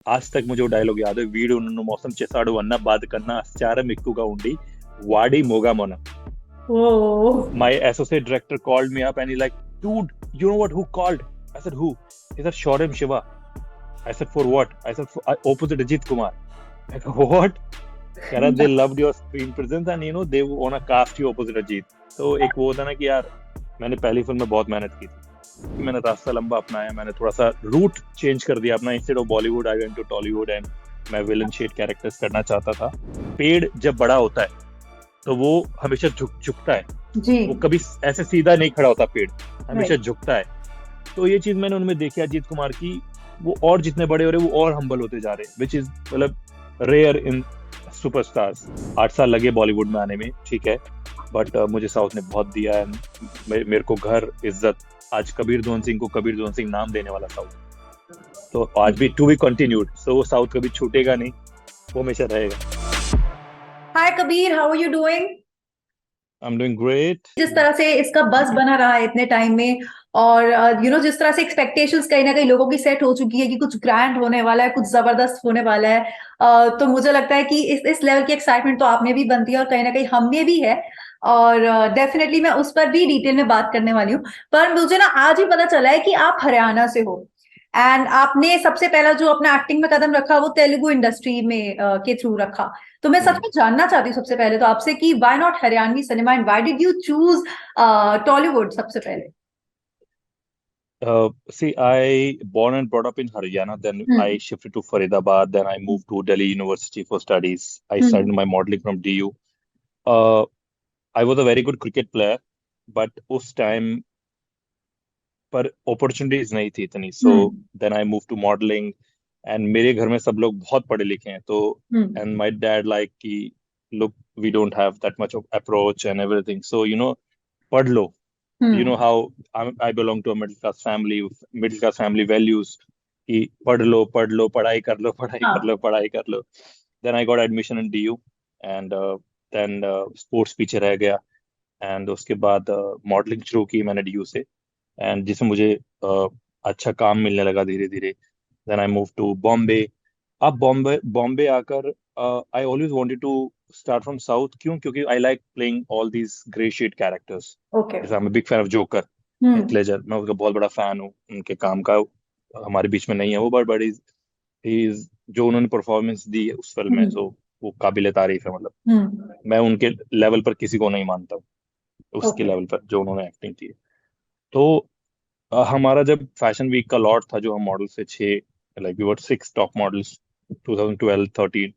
आज तक मुझे वो डायलॉग याद है, వీడు నన్ను మోసం చేశాడు అన్న బాధ కన్నా అత్యాచారం ఎక్కువగా ఉండి వాడి మోగమోన. Oh. My associate director called me up and he's like, dude, you know what? Who called? I said, who? He said, Shorim Shiva. I said, for what? I said, for, opposite Ajit Kumar. I go, what? कह रहा they loved your screen presence and they wanna cast you opposite Ajit. तो एक वो होता ना कि यार मैंने पहली फिल्म में बहुत मेहनत की थी कि मैंने रास्ता लंबा अपनाया, मैंने थोड़ा सा रूट चेंज कर दिया अपना. Instead of Bollywood I went to Tollywood and मैं विलन शेड कैरेक्टर्स करना चाहता था. पेड़ जब बड़ा होता है तो वो हमेशा झुकता है. जी. वो कभी ऐसे सीधा नहीं खड़ा होता, पेड़ हमेशा Right. झुकता है. तो ये चीज मैंने उनमें देखी अजीत कुमार की. वो और जितने बड़े हो रहे वो और हम्बल होते जा रहे, विच इज मतलब रेयर इन सुपरस्टार्स. 8 साल लगे बॉलीवुड में आने में, ठीक है, बट मुझे साउथ ने बहुत दिया है. मेरे को घर इज्जत, आज कबीर धवन सिंह को कबीर धवन सिंह नाम देने वाला साउथ. तो आज भी टू बी कंटिन्यूड. सो वो साउथ कभी छूटेगा नहीं, वो हमेशा रहेगा. Hi Kabir, how are you doing? I am doing great. जिस तरह से इसका बस बना रहा है इतने टाइम में, और जिस तरह से एक्सपेक्टेशंस कहीं ना कहीं लोगों की सेट हो चुकी है कि कुछ ग्रैंड होने वाला है, कुछ जबरदस्त होने वाला है, तो मुझे लगता है कि इस लेवल की एक्साइटमेंट तो आप में भी बनती है और कहीं ना कहीं हम में भी है. और डेफिनेटली मैं उस पर भी डिटेल में बात करने वाली हूँ. पर मुझे ना आज ही पता चला है कि आप हरियाणा से हो, एंड आपने सबसे पहला जो अपना एक्टिंग में कदम रखा वो तेलुगु इंडस्ट्री में के थ्रू रखा. तो मैं सच में जानना चाहती हूँ सबसे पहले तो आपसे कि why not Haryanvi cinema and why did you choose Tollywood सबसे पहले. See, I born and brought up in Haryana. Then I hmm. shifted to Faridabad. Then I moved to Delhi University for studies. I hmm. studied my modeling from DU. Uh, I was a very good cricket player, but उस time पर opportunities नहीं थी इतनी. So hmm. then I moved to modeling. And मेरे घर में सब लोग बहुत पढ़े लिखे हैं. तो हम्म. and my dad like कि look, we don't have that much of approach and everything. So पढ़ लो. You know hmm. how I belong to a middle class family values कि पढ़ लो पढ़ाई कर लो पढ़ाई कर लो हाँ. पढ़ाई कर लो. Then I got admission in DU and then sports पीछे रह गया. And उसके बाद मॉडलिंग शुरू की मैंने DU से, एंड जिसमें मुझे अच्छा काम मिलने लगा धीरे धीरे. Then I move to Bombay. अब बॉम्बे बॉम्बे आकर I always wanted to start from south. क्यों? क्योंकि I like playing all these grey shade characters. Okay. जैसे I am big fan of Joker, hmm. Heath Ledger. मैं उसका बहुत बड़ा फैन हूँ उनके काम का. हमारे बीच में नहीं है वो, बट ही इज जो उन्होंने परफॉर्मेंस दी है उस फिल्म में, हम्म. सो वो काबिल तारीफ है. मतलब हम्म. मैं उनके लेवल पर किसी को नहीं मानता हूँ, उसके ओके. लेवल पर जो उन्होंने एक्टिंग की है. तो हमारा जब फैशन वीक का लॉट था, जो हम मॉडल्स थे 6, like we were 6 top models 2012-13.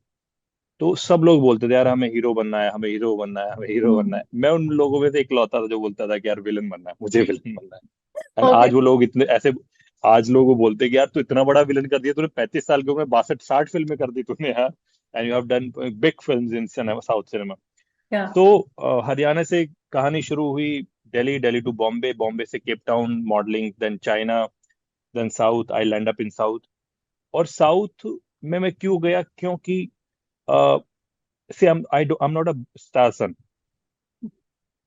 तो सब लोग बोलते थे यार हमें हीरो बनना है, हमें हीरो बनना है, हमें हीरो बनना हम्म. है. मैं उन लोगों में से इकलौता था जो बोलता था कि यार विलन बनना है, मुझे विलन बनना है. And okay. आज वो लोग इतने ऐसे, आज लोग वो बोलते हैं कि यार तू इतना बड़ा विलन कर दिया, तूने 35 साल की उम्र में 62-60 फिल्में कर दी तूने यार. And you have done big films in cinema, south cinema. Yeah. तो हरियाणा से कहानी शुरू हुई. दिल्ली, दिल्ली टू बॉम्बे, बॉम्बे से Cape Town modelling, then China, then south. I land up in south. और साउथ में मैं क्यों गया? क्योंकि see I am not a star son.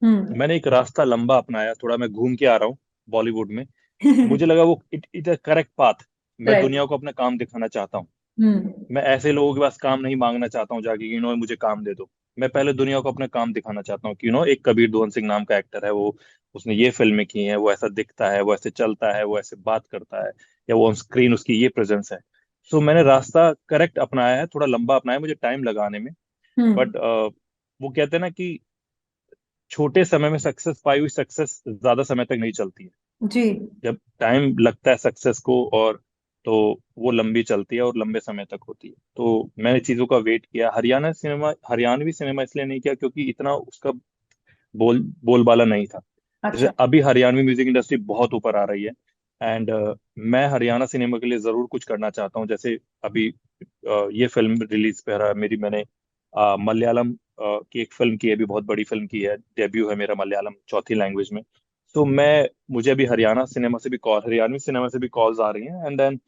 Hmm. मैंने एक रास्ता लंबा अपनाया, थोड़ा मैं घूम के आ रहा हूँ बॉलीवुड में. मुझे लगा वो it it a correct path. मैं राइट. दुनिया को अपना काम दिखाना चाहता हूँ. हम्म. मैं ऐसे लोगों के पास काम नहीं मांगना चाहता हूँ जाके कि मुझे काम दे दो. मैं पहले दुनिया को अपना काम दिखाना चाहता हूँ कि एक कबीर धवन सिंह नाम का एक्टर है, वो उसने ये फिल्में की हैं, वो ऐसा दिखता है, वो ऐसे चलता है, वो ऐसे बात करता है, या वो ऑन स्क्रीन उसकी ये प्रेजेंस है. सो मैंने रास्ता करेक्ट अपनाया है, थोड़ा लंबा अपनाया, मुझे टाइम लगाने में. हम्म. बट वो कहते हैं ना कि छोटे समय में सक्सेस पाई हुई सक्सेस ज्यादा समय तक नहीं चलती है. जी. जब टाइम लगता है सक्सेस को, और तो वो लंबी चलती है और लंबे समय तक होती है. तो मैंने चीजों का वेट किया. हरियाणवी सिनेमा इसलिए नहीं किया क्योंकि इतना उसका बोलबाला नहीं था. जैसे अच्छा. अभी हरियाणवी म्यूजिक इंडस्ट्री बहुत ऊपर आ रही है. एंड मैं हरियाणा सिनेमा के लिए जरूर कुछ करना चाहता हूँ. जैसे अभी ये फिल्म रिलीज पे रहा है मेरी. मैंने मलयालम की एक फिल्म की है, अभी बहुत बड़ी फिल्म की है, डेब्यू है मेरा मलयालम चौथी लैंग्वेज में. तो मुझे अभी हरियाणवी सिनेमा से भी कॉल्स आ रही हैं. एंड देन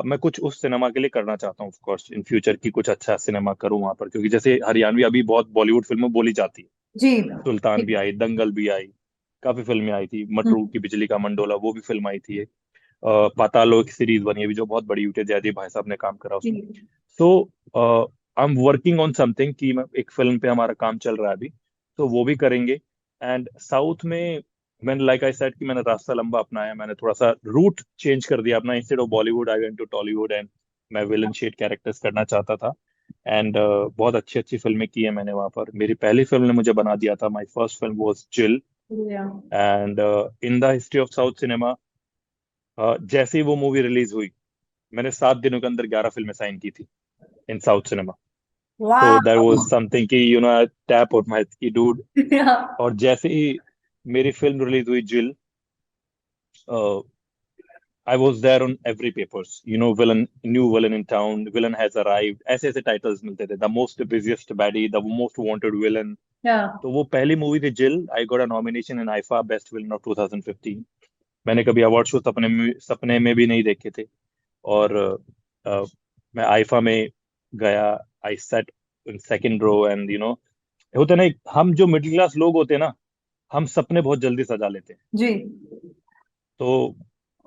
मैं कुछ उस सिनेमा के लिए करना चाहता हूँ, ऑफ कोर्स इन फ्यूचर की कुछ अच्छा सिनेमा करूँ वहां पर. क्योंकि जैसे हरियाणवी अभी बहुत बॉलीवुड फिल्में बोली जाती है. जी. सुल्तान भी जी. आई, दंगल भी आई, काफी फिल्में आई थी, मटरू हम्म. की बिजली का मंडोला वो भी फिल्म आई थी एक. पाताल लोक सीरीज बनी है अभी, जो बहुत बड़ी हुई है, जयदीप भाई साहब ने काम करा जी उसमें। So I am working on something कि मैं एक फिल्म पे हमारा काम चल रहा है अभी, तो वो भी करेंगे। एंड साउथ में मैंने लाइक आई सेड कि मैंने रास्ता लंबा अपनाया, मैंने थोड़ा सा रूट चेंज कर दिया अपना। Instead of Bollywood I went to Tollywood, and मैं विलन शेड कैरेक्टर्स करना चाहता था। एंड बहुत अच्छी अच्छी फिल्में की है मैंने वहां पर। मेरी पहली फिल्म ने मुझे बना दिया था, माई फर्स्ट फिल्म वॉज जिल। या and in the history of south cinema, जैसे ही वो मूवी रिलीज हुई, मैंने 7 दिनों के अंदर 11 फिल्में साइन की थी इन साउथ सिनेमा। तो वाह दैट वाज समथिंग कि tap on my key dude. और जैसे ही मेरी फिल्म रिलीज हुई Jil, I was there on every papers, villain, new villain in town, villain has arrived, ऐसे ऐसे टाइटल्स मिलते थे, the most busiest baddie, the most wanted villain. या तो वो पहली मूवी थी Jil. I got a nomination in IIFA best villain of 2015। मैंने कभी अवार्ड शो सपने में भी नहीं देखे थे। और मैं आईफा में गया। I set in second row, and होता है ना, हम जो मिडिल क्लास लोग होते हैं ना, हम सपने बहुत जल्दी सजा लेते हैं। जी तो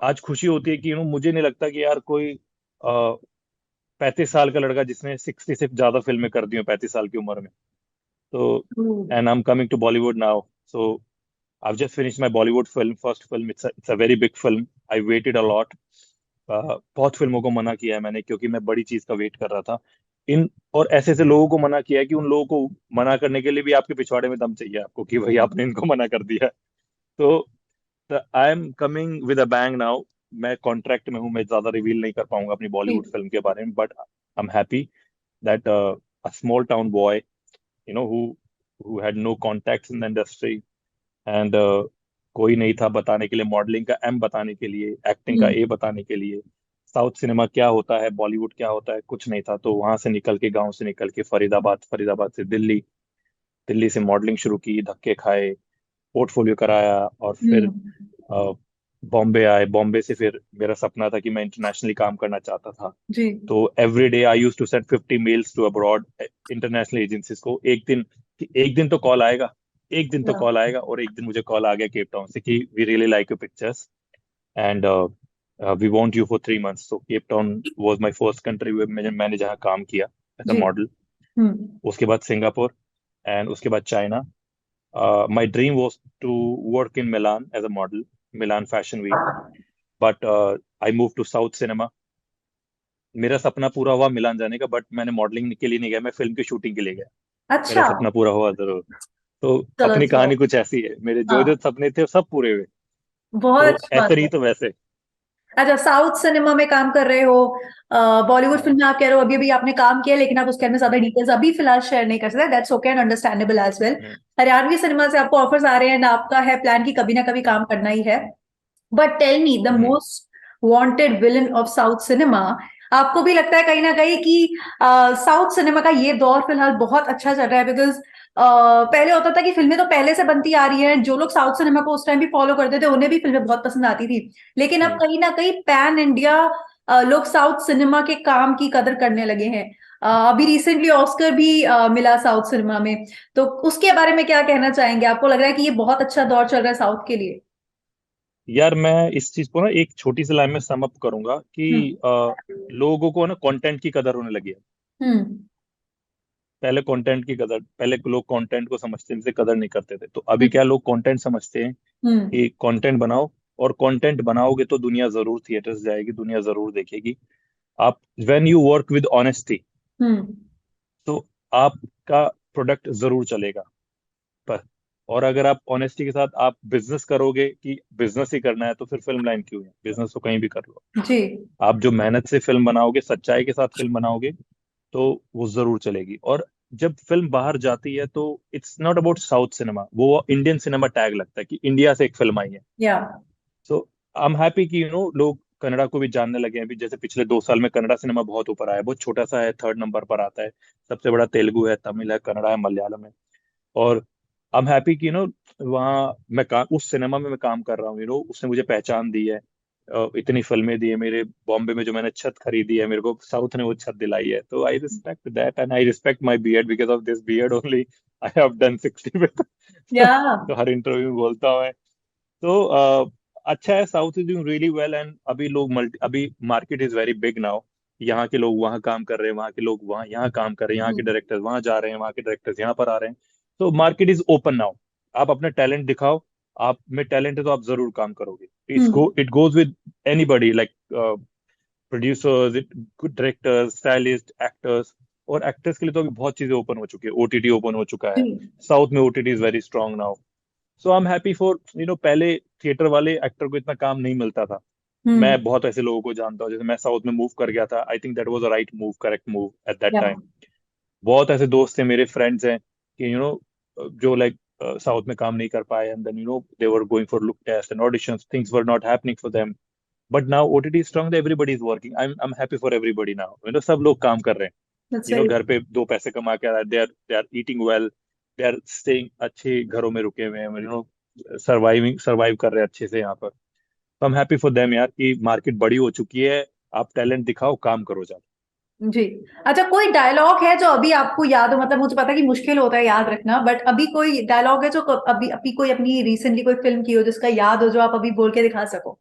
आज खुशी होती है कि मुझे नहीं लगता कि यार कोई 35 साल का लड़का जिसने 60 से ज्यादा फिल्में कर दी हो 35 साल की उम्र में। तो and I am coming to Bollywood now. So I've just finished my Bollywood film, first film. It's a very big film. I waited a lot. बहुत फिल्मों को मना किया है मैंने, क्योंकि मैं बड़ी चीज का वेट कर रहा था। इन और ऐसे ऐसे लोगों को मना किया है कि उन लोगों को मना करने के लिए भी आपके पिछवाड़े में दम चाहिए आपको, कि भाई आपने इनको मना कर दिया है। तो आई am coming with a bang now. मैं कॉन्ट्रैक्ट में हूँ, मैं ज्यादा रिवील नहीं कर पाऊंगा अपनी बॉलीवुड जी फिल्म के बारे में, but I am happy that a small town boy, who had no contacts in the industry, and कोई नहीं था बताने के लिए, मॉडलिंग का एम बताने के लिए, एक्टिंग का हम्म ए बताने के लिए, साउथ सिनेमा क्या होता है, बॉलीवुड क्या होता है, कुछ नहीं था। तो वहां से निकल के, गांव से निकल के फरीदाबाद, फरीदाबाद से दिल्ली, दिल्ली से मॉडलिंग शुरू की, धक्के खाए, पोर्टफोलियो कराया, और फिर हम्म अ, बॉम्बे आए। बॉम्बे से फिर मेरा सपना था कि मैं इंटरनेशनली काम करना चाहता था। जी तो every day I use to send 50 mails to abroad, international agencies को। एक दिन तो कॉल आएगा, एक दिन तो या कॉल आएगा। और एक दिन मुझे कॉल आ गया केप टाउन से कि we really like your pictures, and we want you for 3 months. तो Cape Town was my first country मैंने जहाँ काम किया एज अ जी मॉडल। हम्म उसके बाद सिंगापुर, एंड उसके बाद China. My dream was to work in Milan as a model, Milan fashion week, but I move to south cinema. मेरा सपना पूरा हुआ मिलान जाने का, बट मैंने मॉडलिंग के लिए नहीं गया, मैं फिल्म की शूटिंग के लिए गया। मेरा अच्छा सपना पूरा हुआ जरूर। तो चलो अपनी तो कहानी कुछ ऐसी है, मेरे जो जो हाँ सपने थे वो सब पूरे हुए। बहुत तो अच्छी ऐसे बात नहीं है। तो वैसे। अच्छा साउथ सिनेमा में काम कर रहे हो, बॉलीवुड फिल्म हाँ। में आप कह रहे हो अभी अभी आपने काम किया, लेकिन आप उसके अंदर ज्यादा डिटेल्स अभी फिलहाल शेयर नहीं कर सकते, that's okay and understandable as well. Hmm, Haryanvi cinema से आपको ऑफर्स आ रहे हैं, आपका है प्लान कि कभी ना कभी काम करना ही है। But tell me the hmm. Most wanted villain of south cinema, आपको भी लगता है कहीं ना कहीं कि साउथ सिनेमा का ये दौर फिलहाल बहुत अच्छा चल रहा है? बिकॉज पहले होता था कि फिल्में तो पहले से बनती आ रही हैं, जो लोग साउथ सिनेमा को उस टाइम भी फॉलो करते थे उन्हें भी फिल्में बहुत पसंद आती थी, लेकिन अब हम्म। कहीं ना कहीं पैन इंडिया लोग साउथ सिनेमा के काम की कदर करने लगे हैं। अभी रिसेंटली ऑस्कर भी मिला साउथ सिनेमा में, तो उसके बारे में क्या कहना चाहेंगे? आपको लग रहा है कि ये बहुत अच्छा दौर चल रहा है साउथ के लिए? यार मैं इस चीज को ना एक छोटी सी लाइन में सम अप करूंगा कि हम्म लोगों को ना कंटेंट की कदर होने लगी है। हम्म पहले कंटेंट की कदर, पहले लोग कंटेंट को समझते थे, कदर नहीं करते थे। तो अभी हम्म क्या लोग कंटेंट समझते हैं हम्म कि कंटेंट बनाओ, और कंटेंट बनाओगे तो दुनिया जरूर थिएटर्स जाएगी, दुनिया जरूर देखेगी। आप when you work with honesty, hmm तो आपका प्रोडक्ट जरूर चलेगा। पर और अगर आप ऑनेस्टी के साथ आप बिजनेस करोगे कि बिजनेस ही करना है, तो फिर फिल्म लाइन क्यों है, बिजनेस तो कहीं भी कर लो। जी आप जो मेहनत से फिल्म बनाओगे, सच्चाई के साथ फिल्म बनाओगे, तो वो जरूर चलेगी। और जब फिल्म बाहर जाती है, तो it's not about south cinema, वो इंडियन सिनेमा टैग लगता है कि इंडिया से एक फिल्म आई है। या सो आई एम हैप्पी कि लोग कन्नड़ा को भी जानने लगे हैं अभी। जैसे पिछले 2 साल में कन्नड़ा सिनेमा बहुत ऊपर आया है, बहुत छोटा सा है, थर्ड नंबर पर आता है। सबसे बड़ा तेलुगु है, तमिल है, कन्नड़ा है, मलयालम है। और आई एम हैप्पी कि वहाँ मैं काम, उस सिनेमा में मैं काम कर रहा हूँ, उसने मुझे पहचान दी है। इतनी फिल्में दी है मेरे। बॉम्बे में जो मैंने छत खरीदी है, मेरे को साउथ ने वो छत दिलाई है। तो I respect that, and I respect my beard, because of this beard only I have done 60 में। या तो हर इंटरव्यू में बोलता हूँ मैं। तो अच्छा है, south is doing really well, and अभी लोग मल्टी, अभी market is very big now. यहाँ के लोग वहाँ काम कर रहे हैं, वहाँ के लोग वहाँ यहाँ काम कर रहे हैं, यहाँ के हम्म डायरेक्टर्स वहाँ जा रहे हैं, वहाँ के डायरेक्टर्स यहाँ पर आ रहे हैं। तो मार्केट इज ओपन नाउ। आप अपना टैलेंट दिखाओ, आप में टैलेंट है तो आप जरूर काम करोगे। Hmm it goes with anybody, like producers, directors, stylist, actors. और एक्टर्स के लिए तो अभी बहुत चीजें ओपन हो चुकी है, ओटीटी ओपन हो चुका जी है। साउथ में OTT is very strong now. So I am happy for, पहले थिएटर वाले एक्टर को इतना काम नहीं मिलता था। मैं हम्म बहुत ऐसे लोगों को जानता हूँ, जैसे मैं साउथ में मूव कर गया था, I think that was a right move, correct move at that या टाइम। बहुत ऐसे दोस्त हैं, मेरे फ्रेंड्स हैं कि जो लाइक साउथ में काम नहीं कर पाए, and then they were going for look test and auditions, things were not happening for them. But now OTT is strong, everybody is working, I am happy for everybody now, सब लोग काम कर रहे हैं। दैट्स वेरी घर पे दो पैसे कमा के आ रहा है, they are eating well, they are staying, अच्छे घरों में रुके हुए हैं, सर्वाइव कर रहे हैं अच्छे से यहाँ पर। तो आई एम हैप्पी फॉर देम यार, कि मार्केट बड़ी हो चुकी है। आप टैलेंट दिखाओ, काम करो जाओ। जी। अच्छा, कोई डायलॉग है जो अभी आपको याद हो? मतलब मुझे पता है कि मुश्किल होता है याद रखना, बट अभी कोई डायलॉग है जो अभी अभी कोई अपनी रिसेंटली कोई फिल्म की हो जिसका याद हो, जो आप अभी बोल के दिखा सको?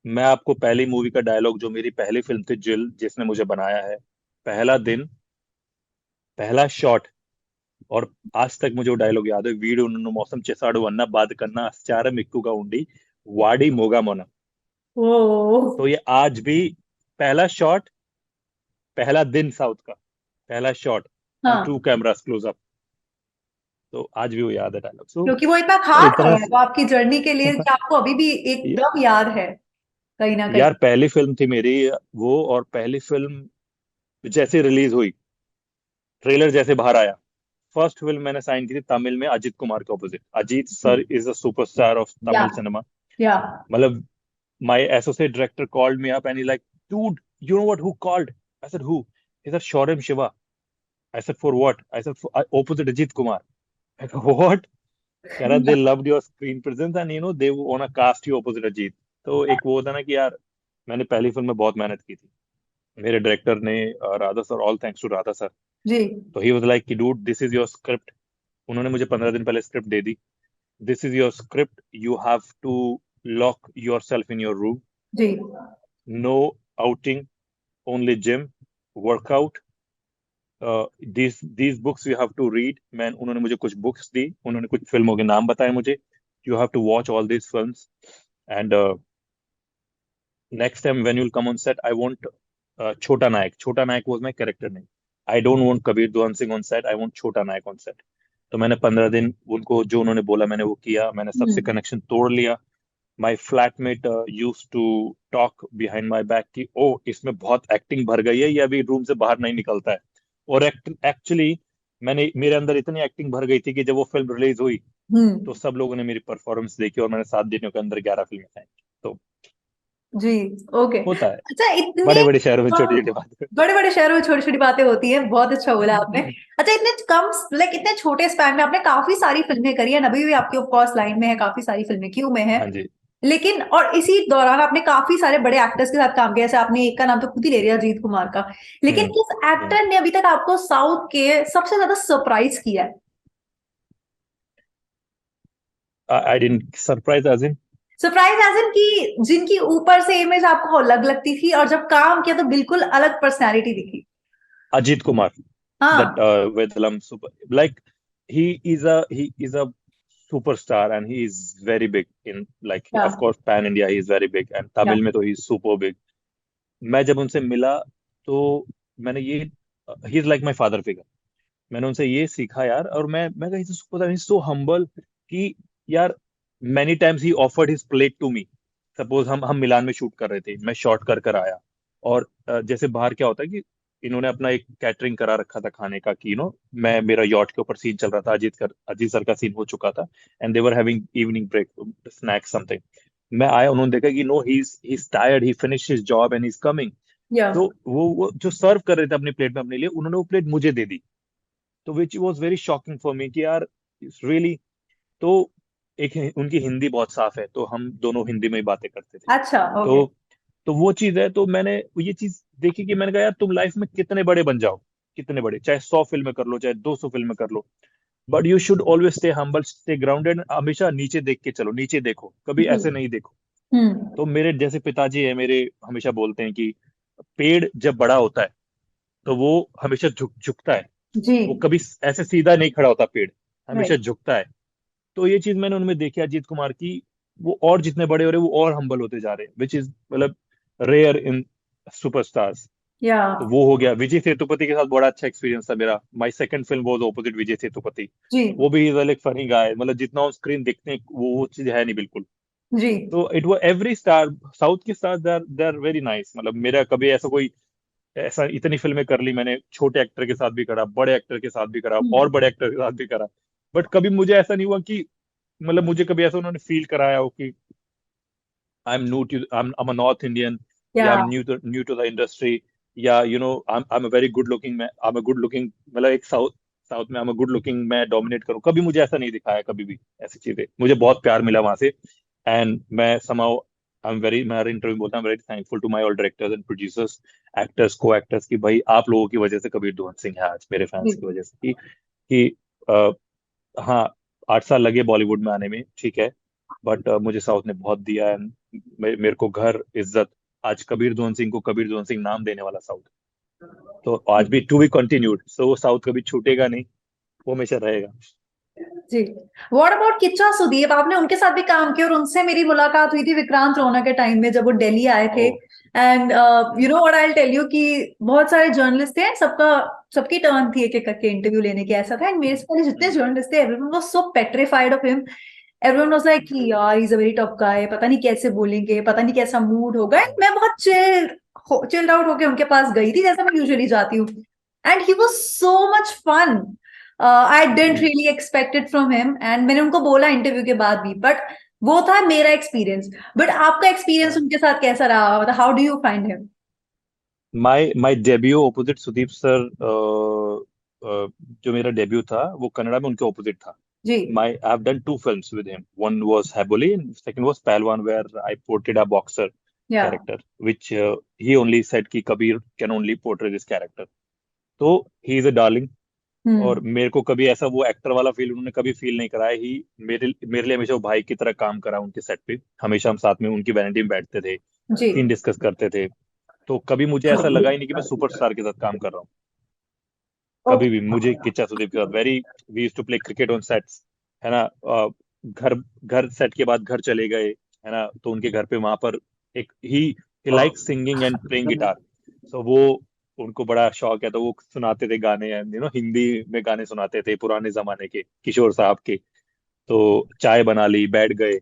मैं आपको पहली मूवी का डायलॉग, जो मेरी पहली फिल्म थी जिल, जिसने मुझे बनाया है, पहला दिन, पहला शॉट, और आज तक मुझे वो डायलॉग याद है। వీడు నన్ను మోసం చేశాడు అన్న బాధ కన్నా అత్యాచారం ఎక్కువగా ఉండి వాడి మోగమోన। ओ तो ये आज भी, पहला शॉट, पहला दिन साउथ का, पहला शॉट, एंड हाँ, टू कैमरास क्लोज अप। तो आज भी वो याद है डायलॉग। सो क्योंकि वो इतना यार खास इतना है वो आपकी जर्नी के लिए कि आपको अभी भी एकदम याद है कहीं ना कहीं। यार पहली फिल्म थी मेरी वो, और पहली फिल्म जैसे रिलीज हुई, ट्रेलर जैसे बाहर आया, फर्स्ट फिल्म मैंने साइन की थी तमिल में अजीत कुमार के opposite. Ajit sir is a superstar of या तमिल सिनेमा। या मतलब my associate director called me up and he's like, dude, you know what, who called? I said, who? He said, Shorem Shiva. I said, for what? I said, for, opposite Ajit Kumar. I go, what? कह रहा, they loved your screen presence and they wanna cast you opposite Ajit. तो एक वो होता ना कि यार, मैंने पहली फिल्म में बहुत मेहनत की थी। मेरे डायरेक्टर ने, Radha sir, all thanks to Radha sir. जी तो ही वाज लाइक कि dude, this is your script. उन्होंने मुझे 15 दिन पहले स्क्रिप्ट दे दी। This is your script, you have to lock your self in your room, जी no outing, only gym, workout, these books you have to read। मैं, उन्होंने मुझे कुछ बुक्स दी, उन्होंने कुछ फिल्मों के नाम बताए मुझे, you have to watch all these films, and next time when you'll come on set, I want छोटा नायक, छोटा नायक was my character name। I don't want Kabir दुआन Singh on set, I want छोटा नायक on set। तो मैंने 15 दिन उनको जो उन्होंने बोला मैंने वो किया, मैंने सबसे हम्म कनेक्शन तोड़ लिया। My flatmate use to talk behind my back कि ओ, इसमें बहुत एक्टिंग भर गई है, ये अभी रूम से बाहर नहीं निकलता है। और एक्चुअली मैंने, मेरे अंदर इतनी एक्टिंग भर गई थी कि जब वो फिल्म रिलीज हुई तो हम्म सब लोगों ने मेरी परफॉर्मेंस देखी, और मैंने 7 दिनों के अंदर 11 फिल्में साइन की। तो जी ओके। होता है, अच्छा, इतने बड़े बड़े शहरों में छोटी छोटी बात। बड़े बड़े शहरों में छोटी छोटी बातें होती हैं, बहुत अच्छा बोला आपने। अच्छा, इतने कम, लाइक इतने छोटे स्पैन में आपने काफी सारी फिल्में करी है, अभी भी आपकी ऑफ कोर्स लाइन में है, काफी सारी फिल्में क्यों में है, हाँ जी। लेकिन और इसी दौरान आपने काफी सारे बड़े एक्टर्स के साथ काम किया, जैसे आपने एक का नाम तो खुद ही ले लिया, अजीत कुमार का। लेकिन हम्म किस एक्टर ने अभी तक आपको साउथ के सबसे ज्यादा सरप्राइज किया है? I didn't surprise as in. Surprise as in कि जिनकी ऊपर से इमेज आपको अलग लगती थी और जब काम किया तो बिल्कुल अलग पर्सनैलिटी दिखी। अजीत कुमार, that हाँ Vedalam super, like he is a superstar and he is very big in, like या of course pan India he is very big, and या Tamil में तो he is super big। मैं जब उनसे मिला तो मैंने ये, ही is like my father figure. मैंने उनसे ये सीखा यार, और मैं कहीं से सुपर सो हम्बल कि यार, many times he offered his plate to me. Suppose हम मिलान में शूट कर रहे थे, मैं शॉट कर कर आया, और जैसे बाहर क्या होता है कि इन्होंने अपना एक कैटरिंग करा रखा था खाने का, कि मैं, मेरा यॉट के ऊपर सीन चल रहा था, अजीत सर का सीन हो चुका था, and they were having evening break, snack something. मैं आया, उन्होंने देखा कि no, he is tired, he finish his job and he is coming. या तो वो जो सर्व कर रहे थे अपनी प्लेट में अपने लिए, उन्होंने वो प्लेट मुझे दे दी। तो which was very shocking for me कि यार, रियली। तो एक उनकी हिंदी बहुत साफ है, तो हम दोनों हिंदी में ही बातें करते थे। अच्छा ओके। तो तो वो चीज है, तो मैंने ये चीज देखी कि मैंने कहा यार, तुम लाइफ में कितने बड़े बन जाओ, कितने बड़े, चाहे 100 फिल्में कर लो, चाहे 200 फिल्में कर लो, but you should always stay humble, stay grounded, हमेशा नीचे देख के चलो, नीचे देखो, कभी जी। ऐसे नहीं देखो। हम्म। तो मेरे जैसे पिताजी है मेरे, हमेशा बोलते हैं कि पेड़ जब बड़ा होता है तो वो हमेशा झुकता है, जी। वो कभी ऐसे सीधा नहीं खड़ा होता पेड़, हमेशा राइट। झुकता है। तो ये चीज मैंने उनमें देखी अजीत कुमार की, वो और जितने बड़े हो रहे हैं वो और हम्बल होते जा रहे हैं, विच इज मतलब रेयर इन सुपरस्टार्स। या। तो वो हो गया। विजय सेतुपति के साथ बड़ा अच्छा एक्सपीरियंस था मेरा, my second film was opposite Vijay Sethupathi. जी। वो भी इज लाइक फनी गाय, मतलब जितना ऑन स्क्रीन दिखते हैं वो चीज है नहीं बिल्कुल। जी। तो इट वो एवरी स्टार, साउथ के star they are very nice. मतलब मेरा कभी ऐसा कोई, ऐसा इतनी फिल्में कर ली मैंने, छोटे एक्टर के साथ भी करा, बड़े एक्टर के साथ भी करा, और हम्म। बड़े एक्टर के साथ भी करा। बट कभी मुझे ऐसा नहीं हुआ कि, मतलब मुझे कभी ऐसा उन्होंने फील कराया हो कि I am new to, I am a north Indian, yeah yeah. I am new to the industry, या I am a very good looking, मैं I am a good looking, मतलब एक साउथ साउथ में I am a good looking, मैं dominate करूं, कभी मुझे ऐसा नहीं दिखाया कभी भी। ऐसी चीजें मुझे बहुत प्यार मिला वहां से। एंड मैं somehow आई एम वेरी, मैं हर इंटरव्यू में बोलता हूँ, very thankful to my all directors and producers, actors, को एक्टर्स, की भाई आप लोगों की वजह से कबीर ध्वन सिंह है आज, मेरे जी। फैंस की वजह से। कि अ, हाँ, 8 साल लगे बॉलीवुड में आने में, ठीक है, बट मुझे साउथ ने बहुत दिया। एंड मेरे को घर, इज्जत, आज कबीर ध्वन सिंह को कबीर ध्वन सिंह नाम देने वाला साउथ। तो आज भी टू बी कंटिन्यूड, सो वो साउथ कभी छूटेगा नहीं, वो हमेशा रहेगा। जी। व्हाट अबाउट किच्चा सुदीप, आपने उनके साथ भी काम किया और उनसे मेरी मुलाकात हुई थी विक्रांत रोना के टाइम में जब वो दिल्ली आए थे। ओ। And you know what I tell you कि बहुत सारे जर्नलिस्ट थे, सबका सबकी टर्न थी एक एक करके इंटरव्यू लेने की, ऐसा था। एंड मेरे से पहले जितने जर्नलिस्ट थे, everyone was so petrified of him. Everyone was like कि यार he is a very tough guy, पता नहीं कैसे बोलेंगे, पता नहीं कैसा मूड होगा। एंड मैं बहुत चिल्ड आउट होके उनके पास गई थी, जैसे मैं यूजुअली जाती हूँ। And he was so much fun. I didn't really expected from him, and मैंने उनको बोला इंटरव्यू के बाद भी, बट वो था मेरा एक्सपीरियंस। बट आपका एक्सपीरियंस उनके साथ कैसा रहा, मतलब how do you find him? My debut opposite Sudeep sir, जो मेरा डेब्यू था वो कन्नड़ा में उनके ऑपोजिट था। जी। My I've done two films with him. One was Haboli and second was Palwan, where I portrayed a boxer या। character, which he only said कि Kabir can only portray this character. तो he is a darling। और हम्म। मेरे को कभी ऐसा वो actor वाला फील उन्होंने कभी फील नहीं कराया ही। मेरे मेरे लिए हमेशा वो भाई की तरह काम करा उनके सेट पे। हमेशा हम साथ में उनकी वैनिटी में बैठते थे, जी। सीन डिस्कस करते थे। तो कभी मुझे ऐसा लगा ही नहीं कि मैं सुपरस्टार के साथ काम कर रहा हूँ। कभी ओके। भी मुझे किच्चा सुदीप के साथ very, we used to play cricket on sets, है ना। घर घर सेट के बाद घर चले गए, है ना, तो उनके घर पे वहां पर एक ही like singing and playing guitar. So वो, उनको बड़ा शौक है, तो वो सुनाते थे गाने, हिंदी में गाने सुनाते थे पुराने जमाने के किशोर साहब के। तो चाय बना ली, बैठ गए।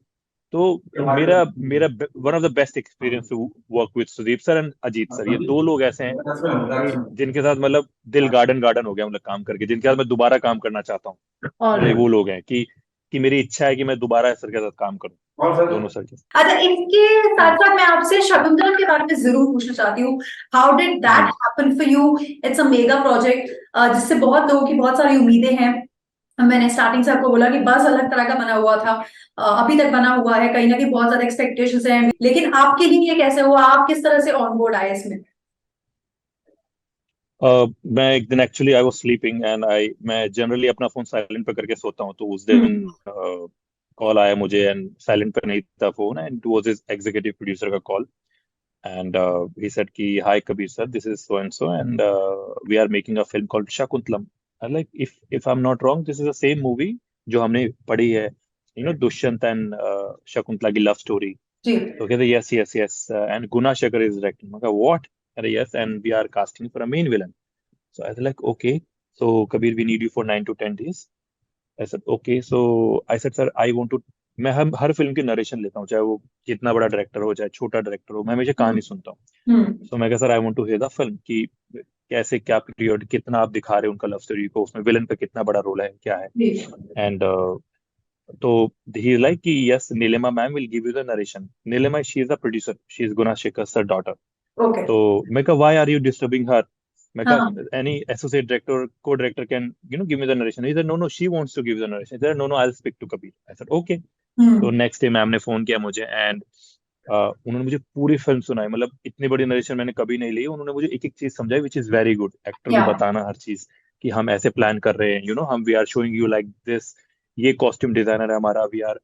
तो मेरा मेरा one of the best experience to work with Sudeep sir and Ajith sir, ये दो लोग ऐसे हैं कि जिनके साथ मतलब दिल गार्डन गार्डन हो गया, मतलब काम करके, जिनके साथ मैं दोबारा काम करना चाहता हूँ। और मतलब ये वो लोग हैं कि मेरी इच्छा है कि मैं दोबारा सर के साथ काम करूँ, दोनों सर के साथ। अच्छा, इसके साथ साथ मैं आपसे शकुंतलम के बारे में जरूर पूछना चाहती हूँ। How did that hmm. Happen for you? It's a mega project जिससे बहुत लोगों की बहुत सारी उम्मीदें हैं। मैंने स्टार्टिंग से आपको बोला कि बस अलग तरह का बना हुआ था, अभी तक बना हुआ है, कहीं ना कहीं बहुत ज्यादा एक्सपेक्टेशंस हैं, लेकिन आपके लिए ये कैसे हुआ, आप किस तरह से ऑन बोर्ड आए इसमें? मैं एक दिन actually I was sleeping and I, मैं जनरली अपना फोन साइलेंट पे करके सोता हूँ, तो उस दिन हम्म। कॉल आया मुझे एंड साइलेंट पे नहीं था phone, and it was his executive producer का call. And he said ki, hi Kabir sir, this is so and so, and we are making a film called Shakuntalam. I like, if I'm not wrong, this is the same movie जो हमने पढ़ी है, Dushyant and Shakuntala की love story. जी। तो कहते yes yes yes, and Guna Shekhar is directing. मैं कहा व्हाट? अरे yes, and we are casting for a main villain. So I like okay, so Kabir we need you for 9 to 10 days। I said okay, so I said sir I want to, मैं हर film की narration लेता हूँ, चाहे वो कितना बड़ा director हो चाहे छोटा डायरेक्टर हो, मैं हमेशा हम्म। कहानी सुनता हूँ। हम्म। सो मैं कहा sir I want to hear the film कि कैसे, क्या पीरियड, कितना आप दिखा रहे हो उनका लव स्टोरी को, उसमें विलन पे कितना बड़ा रोल है, क्या है। जी। एंड तो ही इज लाइक कि yes Neelima ma'am will give you the narration. Neelima, she is the producer, she is Guna Shekhar sir daughter. Okay. तो मैं कहा why are you disturbing her? मैं हाँ। कहा any associate director, co director can give me the narration. He said no no, she wants to give the narration. He said no no, I will speak to Kabir. I said okay. तो हम्म। Next day ma'am ने phone किया मुझे, and उन्होंने मुझे पूरी film सुनाई। मतलब इतनी बड़ी नरेशन मैंने कभी नहीं ली, उन्होंने मुझे एक एक चीज समझाई, which is very good. Actor को या। बताना हर चीज कि हम ऐसे प्लान कर रहे हैं, हम we are showing you like this, ये कॉस्ट्यूम डिजाइनर है हमारा, वी आर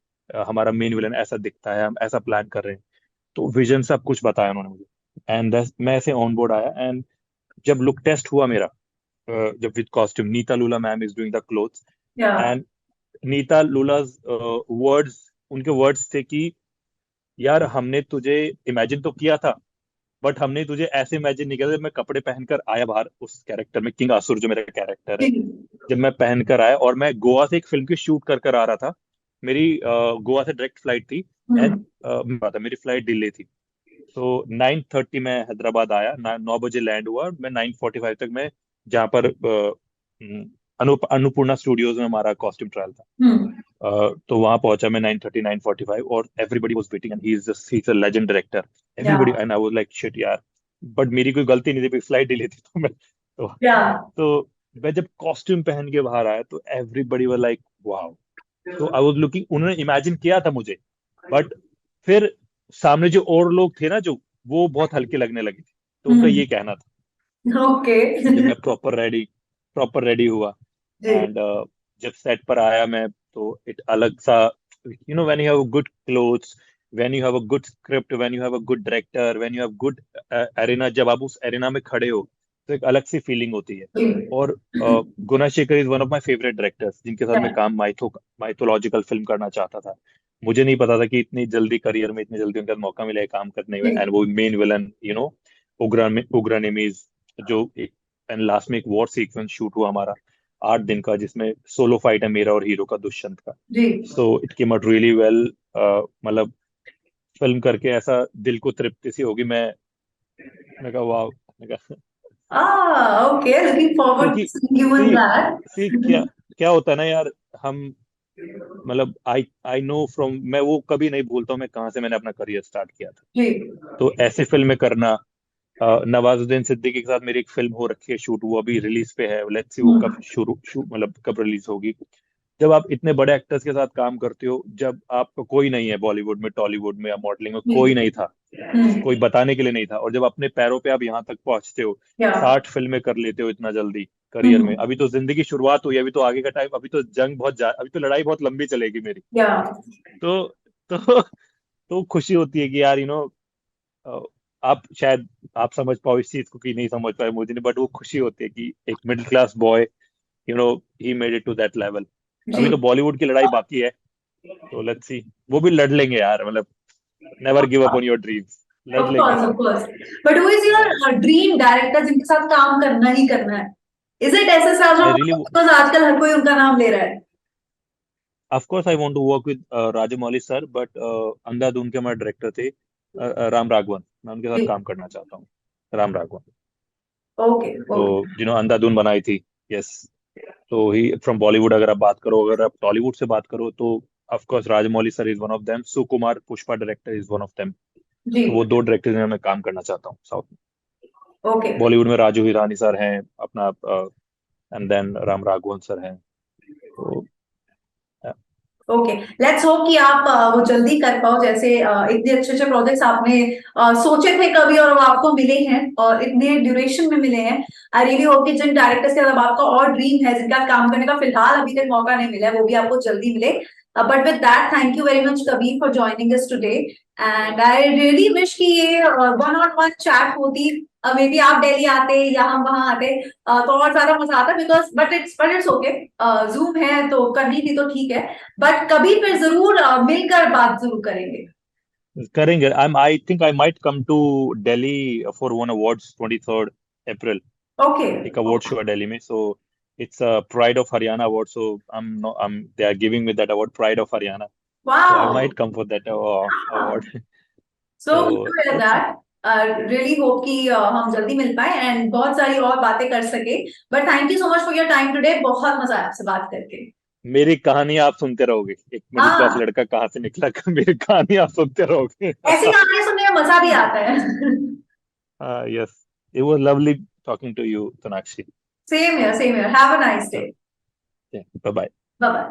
हमारा मेन विलन ऐसा दिखता है, हम ऐसा प्लान कर रहे हैं। तो विजन सब कुछ बताया उन्होंने मुझे, एंड मैं ऐसे ऑन बोर्ड आया। एंड जब लुक टेस्ट हुआ मेरा, जब with costume, Neeta Lulla ma'am is doing the clothes, Yeah. And Neeta Lulla's words, उनके वर्ड्स थे कि यार हमने तुझे इमेजिन तो किया था, बट हमने तुझे ऐसे इमेजिन नहीं किया था। जब मैं कपड़े पहनकर आया बाहर उस कैरेक्टर में, किंग आसुर जो मेरा कैरेक्टर है, जी। जब मैं पहनकर आया और मैं गोवा से एक फिल्म की शूट कर कर आ रहा था, मेरी गोवा से डायरेक्ट फ्लाइट थी, एंड मेरी फ्लाइट डिले थी। तो 9:30 में हैदराबाद आया, 9 बजे लैंड हुआ, मैं 9:45 तक मैं जहाँ पर अन्नपूर्णा स्टूडियोज में हमारा कॉस्ट्यूम ट्रायल था, हम्म। तो वहां पहुंचा मैं 9:30 9:45, और everybody was waiting, and he is a legend director, Yeah. Everybody, and I was like shit यार, बट मेरी कोई गलती नहीं थी, फ्लाइट डिले थी। Yeah. तो मैं जब कॉस्ट्यूम पहन के बाहर आया तो एवरीबडी वाज लाइक वाओ। तो आई वाज लुकिंग, उन्होंने इमेजिन किया था मुझे, बट फिर सामने जो और लोग थे ना, जो वो बहुत हल्के लगने लगे थे, तो उनका हम्म। ये कहना था। ओके। जब मैं प्रॉपर रेडी हुआ, जी। एंड जब सेट पर आया मैं, तो एक अलग सा, when you have good clothes, when you have a good script, when you have a good director, when you have good arena, जब आप उस एरिना में खड़े हो तो एक अलग सी फीलिंग होती है। जी। और Gunasekhar is one of my favourite directors, जिनके साथ मैं Yeah. काम माइथोलॉजिकल फिल्म करना चाहता था। मुझे नहीं पता था कि इतनी जल्दी करियर में, इतनी जल्दी उनका मौका मिलेगा काम करने में, जी। एंड वो मेन विलन, उग्रनेमीज, जो एक, एंड लास्ट में एक वॉर सीक्वेंस शूट हुआ हमारा 8 दिन का, जिसमें सोलो फाइट है मेरा और हीरो का, दुष्यंत का। जी। So it came out really well. मतलब फिल्म करके ऐसा दिल को तृप्ति सी होगी। मैं कहा वाह, मैं कहा Okay. Looking forward to क्योंकि seeing you in C that. सी क्या क्या होता है ना यार, हम मतलब आई आई नो फ्रॉम, मैं वो कभी नहीं भूलता हूँ मैं कहाँ से मैंने अपना करियर स्टार्ट किया था। जी। तो ऐसी फिल्में करना, नवाजुद्दीन सिद्दीकी के साथ मेरी एक फिल्म हो रखी है शूट, वो अभी रिलीज पे है, लेट्स सी वो कब मतलब कब रिलीज होगी। जब आप इतने बड़े एक्टर्स के साथ काम करते हो, जब आपका कोई नहीं है बॉलीवुड में, टॉलीवुड में या मॉडलिंग में, जी। कोई नहीं था, कोई हम्म। बताने के लिए नहीं था, और जब अपने पैरों पे आप यहाँ तक पहुंचते हो, या। 60 फिल्में कर लेते हो इतना जल्दी करियर में, हम्म। अभी तो जिंदगी शुरुआत हुई है, अभी तो आगे का टाइम, अभी तो अभी तो लड़ाई बहुत लंबी चलेगी मेरी। या। तो तो तो खुशी होती है कि यार आप शायद आप समझ पाओ इस चीज को कि नहीं समझ पाए, मुझे नहीं, बट वो खुशी होती है कि एक middle class boy, he made it to that level. जी। अभी तो बॉलीवुड की लड़ाई बाकी है, तो लेट्स सी, वो भी लड़ लेंगे यार, मतलब never give up on your dreams, लड़ Of लेंगे। course, of course. But who is your dream director जिनके साथ काम करना ही करना है? Is it एस एस आई राजमौली? रियली, Because आजकल हर कोई उनका नाम ले रहा है. Of course I want to work with Rajamouli sir, but Andhadhun के हमारे डायरेक्टर थे राम राघवन, मैं उनके साथ जी. काम करना चाहता हूँ। Ram Raghavan, Okay, okay. तो जिन्होंने अंधाधुन बनाई थी, यस। तो ही फ्रॉम बॉलीवुड, अगर आप बात करो, अगर आप टॉलीवुड से बात करो, तो of course Rajamouli sir is one of them, Sukumar Pushpa director is one of them. जी. तो वो दो डायरेक्टर जिन्हें मैं काम करना चाहता हूँ साउथ में। Okay. बॉलीवुड में राजू हिरानी सर हैं अपना, and then Ram Raghavan sir हैं। तो ओके, लेट्स होप कि आप वो जल्दी कर पाओ, जैसे इतने अच्छे अच्छे प्रोजेक्ट्स आपने सोचे थे कभी और वो आपको मिले हैं और इतने ड्यूरेशन में मिले हैं। आई रियली होप कि जिन डायरेक्टर्स के साथ आपका और ड्रीम है, जिनका काम करने का फिलहाल अभी तक मौका नहीं मिला है, वो भी आपको जल्दी मिले। But with that, thank you very much Kabir for joining us today, and I really wish कि ये वन ऑन वन चैट होती। मे बी आप दिल्ली आते या हम वहां आते तो और ज्यादा मजा आता, because but it's okay, zoom है तो करनी थी तो ठीक है। बट कभी फिर जरूर मिलकर बात जरूर करेंगे। करेंगे। I think I might come to Delhi for one awards 23rd April, okay. एक अवार्ड शो है दिल्ली में, so it's pride of Haryana award, so I'm they are giving me that award, pride of Haryana, so I wow, might come for that award. So So good to hear let's see. That. Really hope कि हम जल्दी मिल पाए and बहुत सारी और बातें कर सके। But thank you so much for your time today, बहुत मजा आया आपसे बात करके। मेरी कहानी आप सुनते रहोगे, एक मिडिल क्लास हाँ, लड़का कहाँ से निकला, मेरी कहानी आप सुनते रहोगे। ऐसी कहानियां सुनने में मजा भी आता है। Yes, it was lovely talking to you, Sonakshi. Same here, same here, have a nice day. Yeah, bye bye. Bye bye.